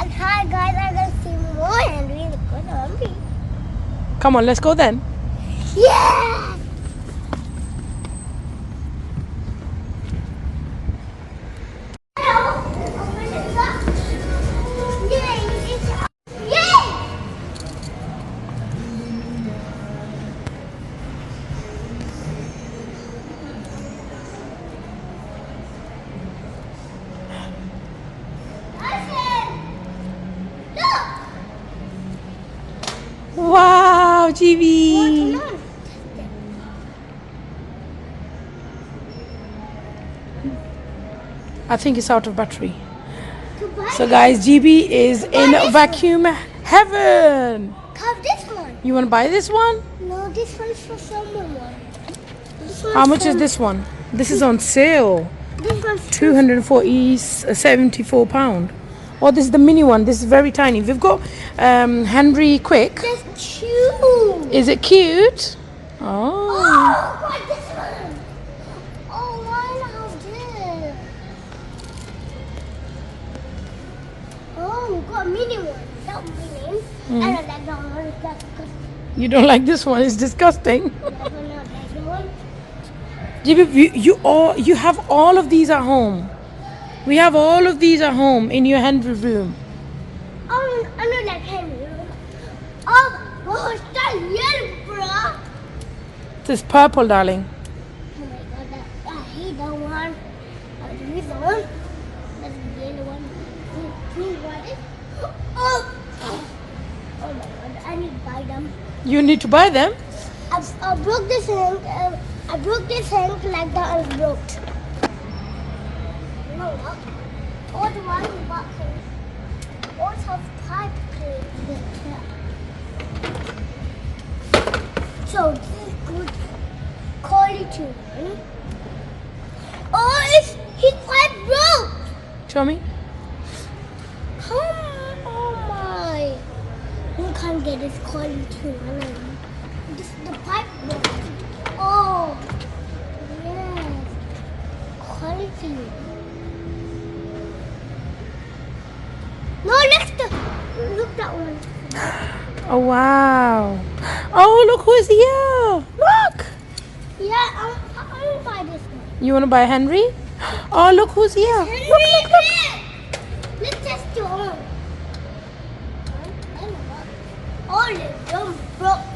And hi guys, I'm gonna see more Henry because I'm hungry. Come on, let's go then. Yeah! Wow, GB. I think it's out of battery. So guys, GB is in vacuum heaven. Have this one. You want to buy this one? No, this one's for someone. How much is this one? This is on sale. This one's 74 pound. Oh, this is the mini one. This is very tiny. We've got Henry Quick. That's cute. Is it cute? Oh. Oh, what this one? Oh, I love this. Oh, we got a mini one. That mini. I don't like that one. It's not disgusting. You don't like this one? It's disgusting. I don't like that one. GB, you have all of these at home. We have all of these at home in your Henry room. Oh, I don't like Henry. Oh, it's that yellow, bro. This is purple, darling. Oh my god, I hate that one. This one. That's the yellow one. Green one. Oh! Oh my god, I need to buy them. You need to buy them? I broke this hand. I broke this hand like that and broke. No, what? All the one in boxes. All have pipe clean. So this is good quality one. Oh, his pipe broke. Show me. Oh my! You can't get this quality one. This is the pipe broke. Oh, yes, quality. No, look that one. Oh, wow. Oh, look who's here. Look. Yeah, I want to buy this one. You want to buy Henry? Oh, look who's here. Henry, let's test it on. Oh, it's so broke.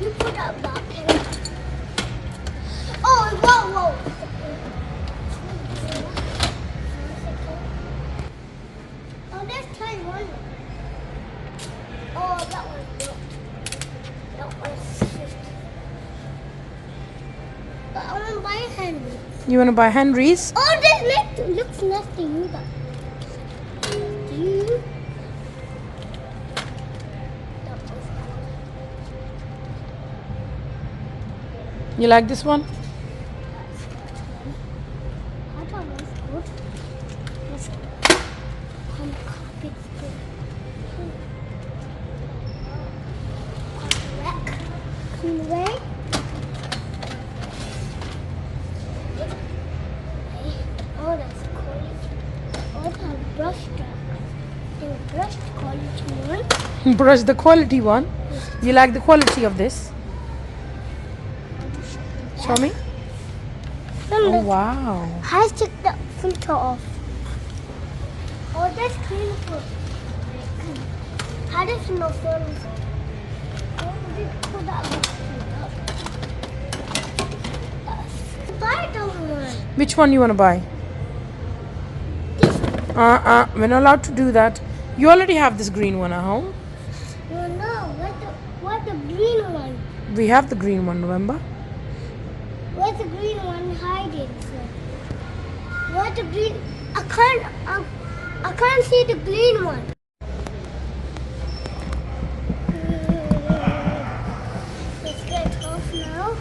You put that back. Oh, whoa. Oh, let's try one. Oh, that one's broke. That one's 50. But I want to buy Henry. You want to buy Henry's? Oh, this looks nothing. You. You like this one? I thought it was good. Let's copy it. Oh, that's cool. Oh, the brush strap. The brush quality one. Brush the quality one. You like the quality of this? Show me. Oh, wow. I take the filter off. Oh, that's clean. How does it not film? Put that buy the one. Which one you want to buy? We're not allowed to do that. You already have this green one at home. No, what the green one? We have the green one, remember? Where's the green one hiding? What the green? I can't see the green one. Let's get off now.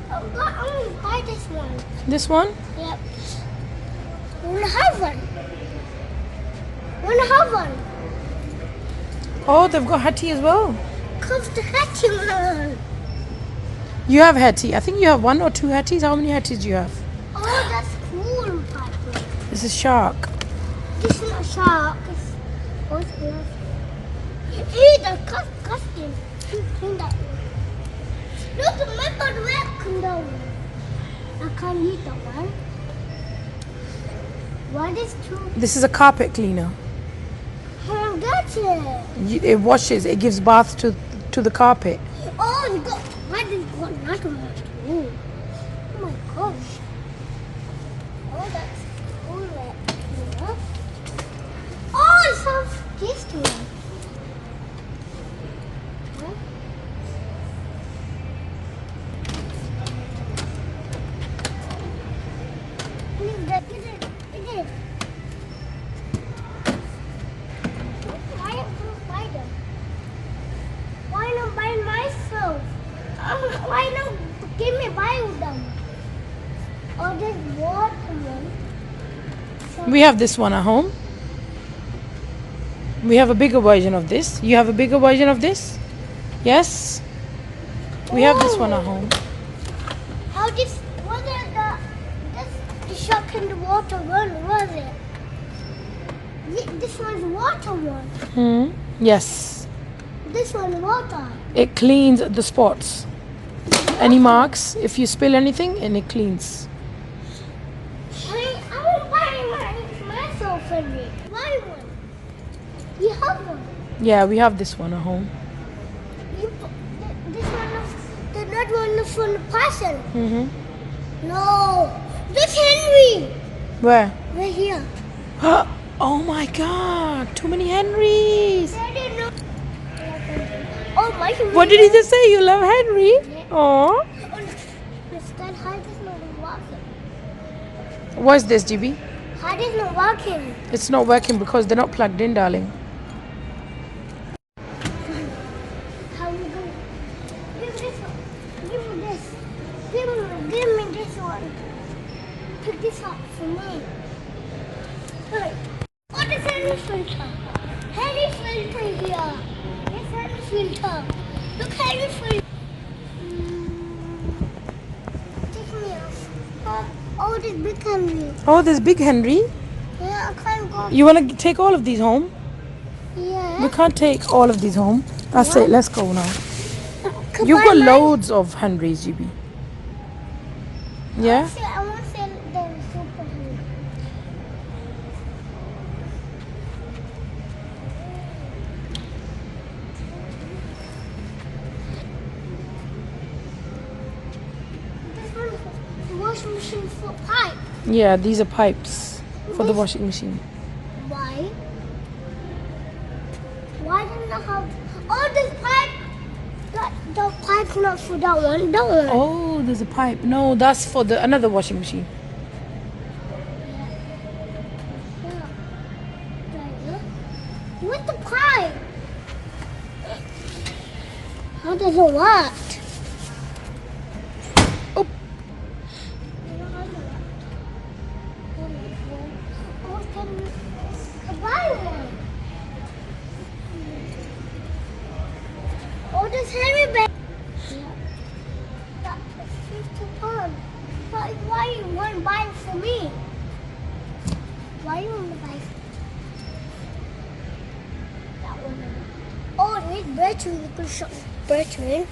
I'm gonna buy this one. This one? Yep. I wanna have one. Oh, they've got Hattie as well. Comes the Hattie one. You have Hetty. I think you have 1 or 2 Hettys. How many Hettys do you have? Oh, that's cool, Papa. This is shark. This is not shark. It's what's this? Ew, the disgusting. Clean that one. Look, remember the vacuum that one. I can't eat that one. What is two? This is a carpet cleaner. Oh, that's it. It washes. It gives bath to the carpet. Oh, you got. What is got another one? Ooh. Oh my gosh. Oh, that's cool. Yeah. Oh, it sounds tasty. Huh? It is. Why don't you buy them? Why not buy myself? Why not give me buy them? Or just watermelon. So We have this one at home. We have a bigger version of this. You have a bigger version of this? Yes? We have this one at home. how this was it the shark in the water one, was it? This one's water one. Yes. This one's water. It cleans the spots. Any marks, if you spill anything, and it cleans. I won't buy myself a ring. Buy one. You have one. Yeah, we have this one at home. This one is the not one from the parcel. No, this Henry. Where? Right here. Oh my god, too many Henrys. Daddy, no. Oh my. What did he just say? You love Henry? Oh. This guy hide is not working. What's this, GB? Hide is not working. It's not working because they're not plugged in, darling. How we go? Give me this one. Give me this. Give me this one. Pick this up for me. Right. Oh, there's Henry filter. Henry filter here. There's Henry filter. Look, Henry filter. Take me off. Oh, this big Henry. Oh, this big Henry. Yeah, I can't go. You want to take all of these home? Yeah. We can't take all of these home. That's it. Let's go now. Can You've buy got mine? loads of Henrys, GB. Yeah? I want to say the super Henry. This one is the washing machine for pipe. Yeah, these are pipes for the washing machine. Why? Why didn't I have? Oh, this pipe. The pipe's not for that one. That one. Oh, there's a pipe. No, that's for the another washing machine. Yeah. What's the pipe? How does it work? Oh. Oh, can buy one? Oh, this Henry bag. That is 50 pounds. Why you want to buy it for me? Why you want to buy it? That one. Oh, this battery. You can shop battery.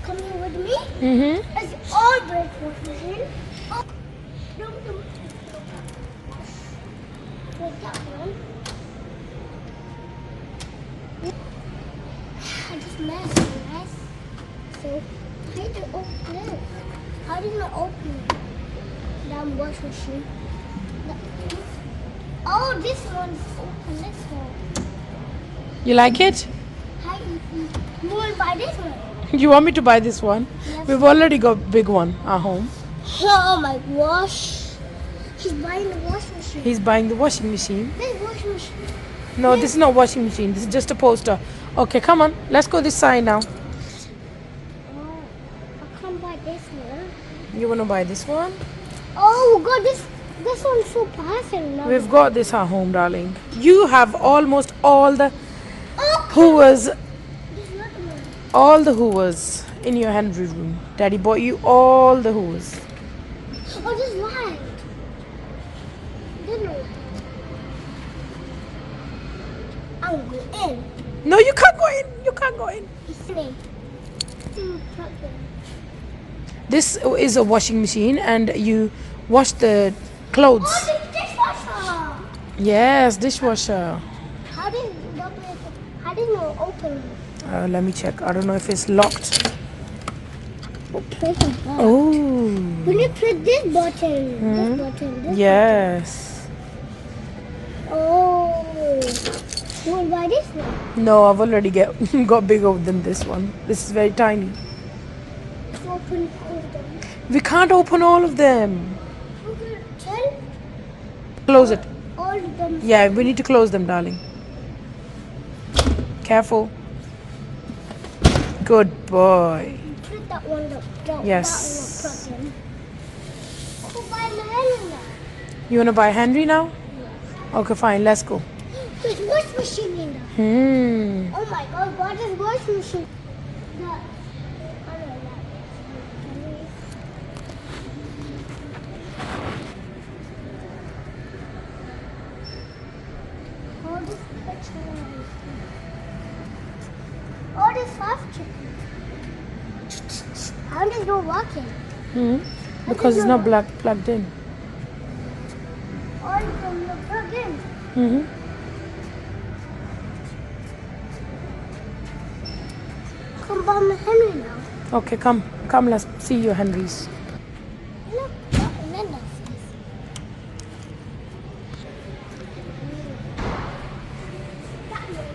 Come here with me. It's all battery machine. Oh, no. Like that one. I just messed it, guys. So, how did I open it? How did I open it? That wash machine. Oh, this one's open. This one. You like it? How you want to buy this one? You want me to buy this one? Yes. We've already got big one at home. Oh my gosh. He's buying the washing machine. He's buying the washing machine. This washing machine. No, this is not washing machine. This is just a poster. Okay, come on. Let's go this side now. Oh, I can't buy this one. You want to buy this one? Oh God, this one's so perfect now. We've got this at home, darling. You have almost all the Oh, hoovers, this is not one. all the hoovers in your Henry room. Daddy bought you all the hose. Oh, this light. Didn't I'm going in. No, you can't go in. You can't go in. It's me. Plug in. This is a washing machine, and you wash the clothes. Oh, the dishwasher. Yes, dishwasher. How did you open it? Let me check. I don't know if it's locked. Press the button. Oh. When you press this button, this Yes. button. Oh. You want to buy this one? No, I've already got bigger than this one. This is very tiny. Open all of them. We can't open all of them. Okay, 10? Close it. All of them. Yeah, we need to close them, darling. Careful. Good boy. Put that one up. Yes. That one up, plug in. Oh, buy my hand now. You want to buy Henry now? Okay, fine. Let's go. There's wash machine in there. Oh my god, what is wash machine? That. I don't know that. All this picture. All this soft chicken. How does it go walking? Because it's not plugged in. All of them are plugged in. Come buy my Henry now. Okay, come. Let's see your Henrys. Look, and then that's this. That way.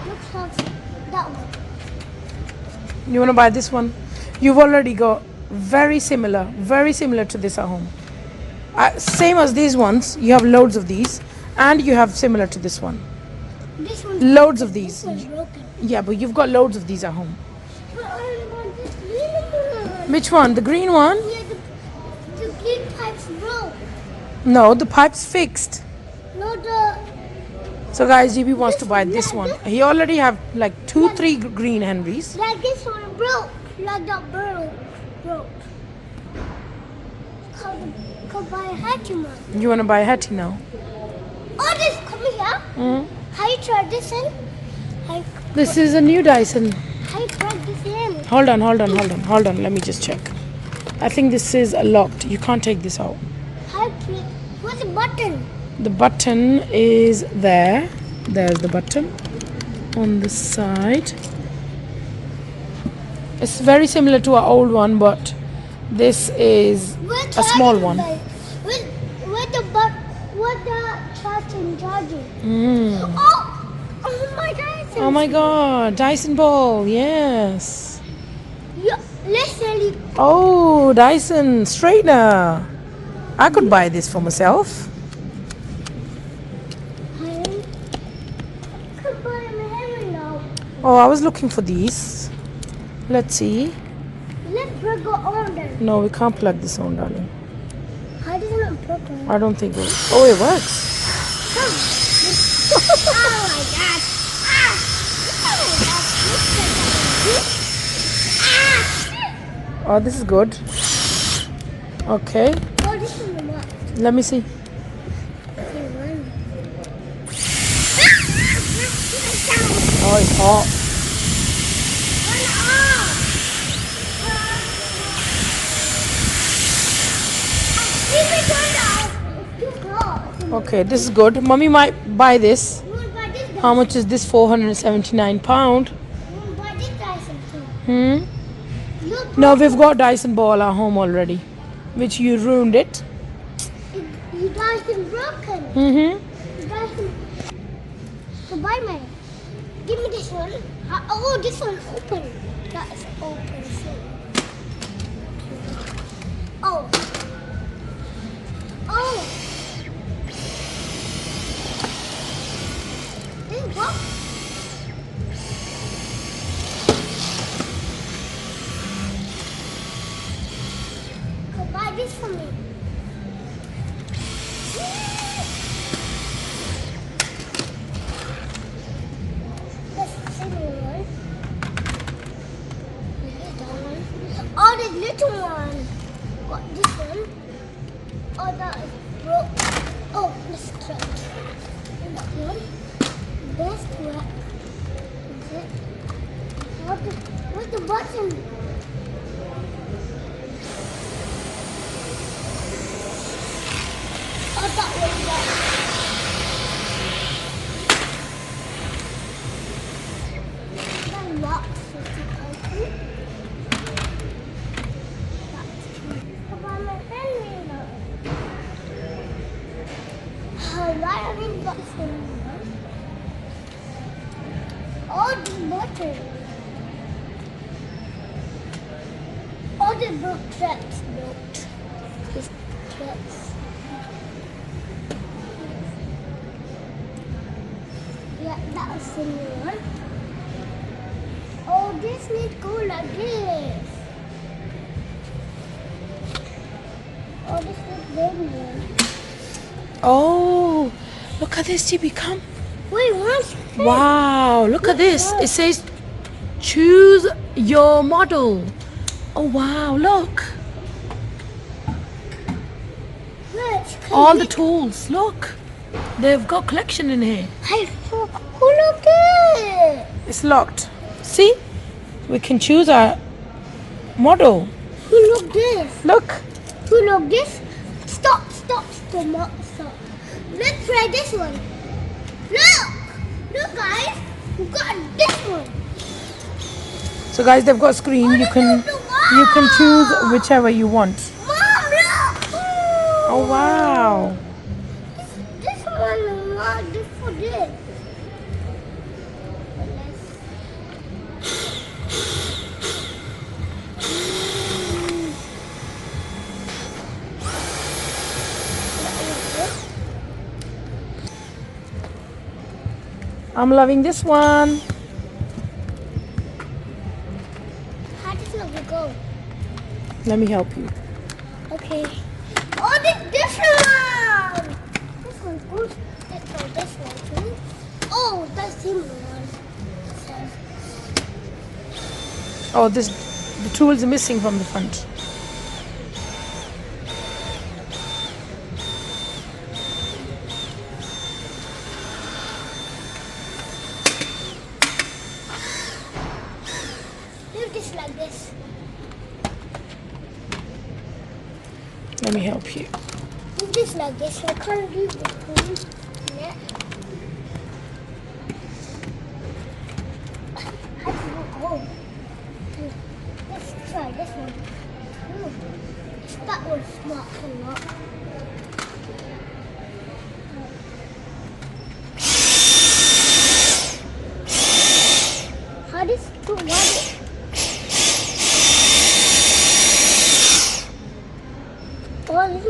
Looks like that one. You want to buy this one? You've already got very similar to this at home. Same as these ones. You have loads of these, and you have similar to this one. This one's Loads of these. This one's broken. Yeah, but you've got loads of these at home. But I want this green one. Which one? The green one? Yeah, the green pipe's broke. No, the pipe's fixed. No, the So guys, GB wants to buy this one. He already have like 2-3 green Henrys. like this one broke. Like that broke. Come buy a hatchet one. You want to buy a Hattie now? Oh, this come here. How you try this in? This is a new Dyson. How you try this in? Hold on. Let me just check. I think this is locked. You can't take this out. How you play? Where's the button? The button is there. There's the button on the side. It's very similar to our old one, but this is a small one. Where the charging? Oh my Dyson! Oh my god, Dyson ball, yes. Yeah, literally. Oh, Dyson straightener. I could buy this for myself. Oh, I was looking for these. Let's see. Let's plug it on then. No, we can't plug this on, darling. How does it not plug on? I don't think it. Oh, it works. Oh my god. Oh, this is good. Okay, Oh, this is the one. let me see. Oh, it's hot. Okay, this is good. Mommy might buy this. How much is this? £479. No, we've got Dyson ball at home already, which you ruined it. You Dyson broken. Dyson. So buy mine. Give me this one. Oh, this one's open. That is open. Oh. Oh. This is what? buy this for me. That's the similar one. Here's that one. Oh, the little one. Got this one. Oh, that is broke. Oh, let's try it. And that one. That's correct. Is it? What's the button? Oh, that one. That locks it to open. About my pen reader. Why are these buttons? Oh, the button. Oh, the book tracks. Note. This tracks. Yeah, that was similar. Oh, this needs to go like this. Oh, this is baby one. Oh, look at this, Chibi, come. Wait, what's Wow, look at this. It says choose your model. Oh wow, look. All the tools, look. They've got collection in here. Hey, who look it? It's locked. See? We can choose our model. Who look this? Look. Who look this? Stop. Let's try this one. Look guys, we got this one. So guys, they've got a screen. You can choose whichever you want. Mom, look. Oh wow. This one is not good for this. I'm loving this one. How does it go? Let me help you. Okay. Oh, this one! This one's good. This one too. Oh, that's similar one. Oh, the tools are missing from the front. Do this like this. Let me help you. Do this like this. I can't do this one. Yeah. How do you go? Let's try this one. That one's smart a lot. How does it do? Oh, this is